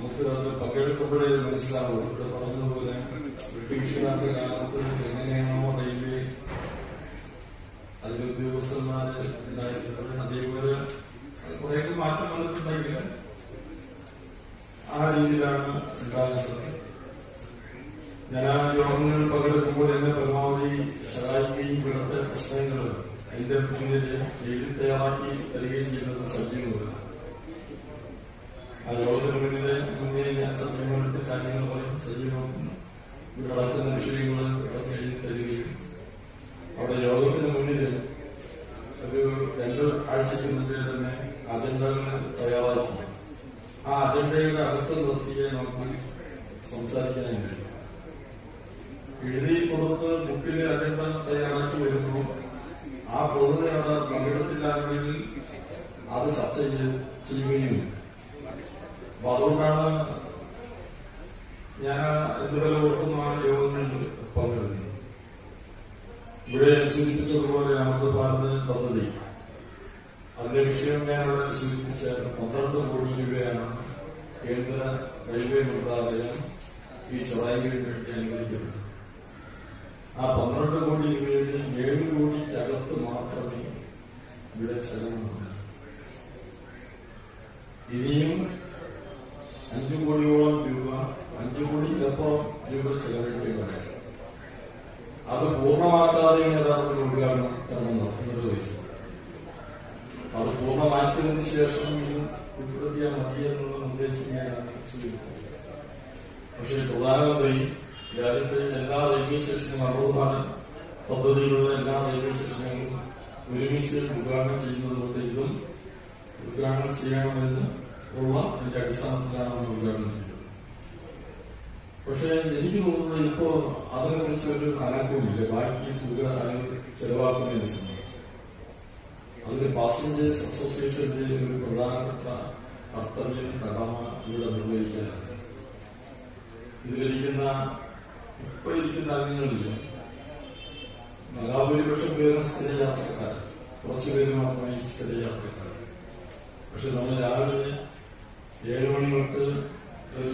നമുക്ക് അത് പങ്കെടുക്കുമ്പോഴേ മനസ്സിലാവും. ഇവിടെ പറഞ്ഞതുപോലെ ബ്രിട്ടീഷുകാരുടെ കാലത്ത് എങ്ങനെയാണോ റെയിൽവേ അതിലെ ഉദ്യോഗസ്ഥന്മാര് ഉണ്ടായിരുന്നത്, അതേപോലെ കുറേയൊക്കെ മാറ്റം വന്നിട്ടുണ്ടെങ്കിൽ ആ രീതിയിലാണ് ഉണ്ടാകുന്നത്. ഞാൻ ആ യോഗങ്ങളിൽ പങ്കെടുക്കുമ്പോൾ എന്നെ പരമാവധി സഹായിക്കുകയും ഇവിടുത്തെ പ്രശ്നങ്ങൾ അതിന്റെ മുന്നിൽ എഴുതി തയ്യാറാക്കി തരികയും ചെയ്യുന്നത് സജീവമാണ്. ആ യോഗത്തിന് മുന്നേ ഞാൻ സജീവമെടുത്ത് കാര്യങ്ങൾ പറയും, സജീവം ഇവിടെ നടക്കുന്ന വിഷയങ്ങൾ എഴുതി തരികയും അവിടെ യോഗത്തിന് മുന്നിൽ ഒരു 2 ആഴ്ചയ്ക്ക് മുമ്പേ തന്നെ അജണ്ടകൾ തയ്യാറാക്കി ആ അജണ്ടയുടെ അകത്ത് നിർത്തിയേ നമുക്ക് സംസാരിക്കാനും കഴിയും. എഴുതി കൊടുത്ത് ബുക്കിലെ അജണ്ട തയ്യാറാക്കി വരുമ്പോൾ ആ പൊതുവെ അവിടെ പങ്കെടുത്തില്ലെങ്കിൽ അത് ചർച്ച ചെയ്യുകയും. അപ്പൊ അതുകൊണ്ടാണ് ഞാൻ ഇതുവരെ ഓർക്കുന്ന യോഗങ്ങളിൽ പങ്കെടുക്കുന്നത്. ഇവിടെ സൂചിപ്പിച്ചതുപോലെ അമൃത് ഭാരത് പദ്ധതി, അതിന്റെ വിഷയം ഞാനിവിടെ സൂചിപ്പിച്ചായിരുന്നു. 12 കോടി രൂപയാണ് കേന്ദ്ര റെയിൽവേ മന്ത്രാലയം ഈ ചൊവ്വായ്ക്ക് വേണ്ടി അനുവദിക്കപ്പെട്ടത്. ആ 12 കോടി രൂപയിൽ 7 കോടിക്കകത്ത് മാത്രമേ ഇവിടെ ചെലവുണ്ട്. ഇനിയും 5 കോടിയോളം രൂപ, 5 കോടിക്കപ്പുറം രൂപ ചെലവിട്ട് പറയാം. അത് പൂർണ്ണമാക്കാതെയാണ് യഥാർത്ഥത്തിൽ ഉദ്ഘാടനം നടത്തുന്നത് വെച്ചത്. അത് പൂർണ്ണമാക്കിയതിനു ശേഷം ഉൾപ്പെടുത്തിയാൽ മതി എന്നുള്ള നിർദ്ദേശം ഞാനാണ് സ്വീകരിക്കുന്നത്. പക്ഷേ പ്രധാനമന്ത്രി രാജ്യത്തെ എല്ലാ റെയിൽവേ സ്റ്റേഷനും 60 പദ്ധതിയിലുള്ള എല്ലാ റെയിൽവേ സ്റ്റേഷനുകളും ഒരുമിച്ച് ഉദ്ഘാടനം ചെയ്യുന്നതുകൊണ്ട് ഇതും ഉദ്ഘാടനം ചെയ്യണമെന്ന് ഉള്ള അതിന്റെ അടിസ്ഥാനത്തിലാണ് ഉദ്ഘാടനം ചെയ്തത്. പക്ഷെ എനിക്ക് തോന്നുന്നത് ഇപ്പോ അതിനെക്കുറിച്ചൊരു അനക്കവുമില്ല. ബാക്കി തുക ചെലവാക്കുന്നതിനെ സംബന്ധിച്ച് അതിൽ പാസഞ്ചേഴ്സ് അസോസിയേഷന്റെ ഒരു പ്രധാനപ്പെട്ട കർത്തവ്യം, കടമ ഇവിടെ നിർവഹിക്കാനാണ്. ഇപ്പൊ ഇരിക്കുന്ന അംഗങ്ങളില്ല. മഹാഭൂരിപക്ഷം പേരും സ്ഥിര യാത്രക്കാർ, കുറച്ചുപേര് മാത്രമേ സ്ഥിര യാത്രക്കാർ. പക്ഷെ നമ്മൾ രാവിലെ 7 മണി തൊട്ട് ഒരു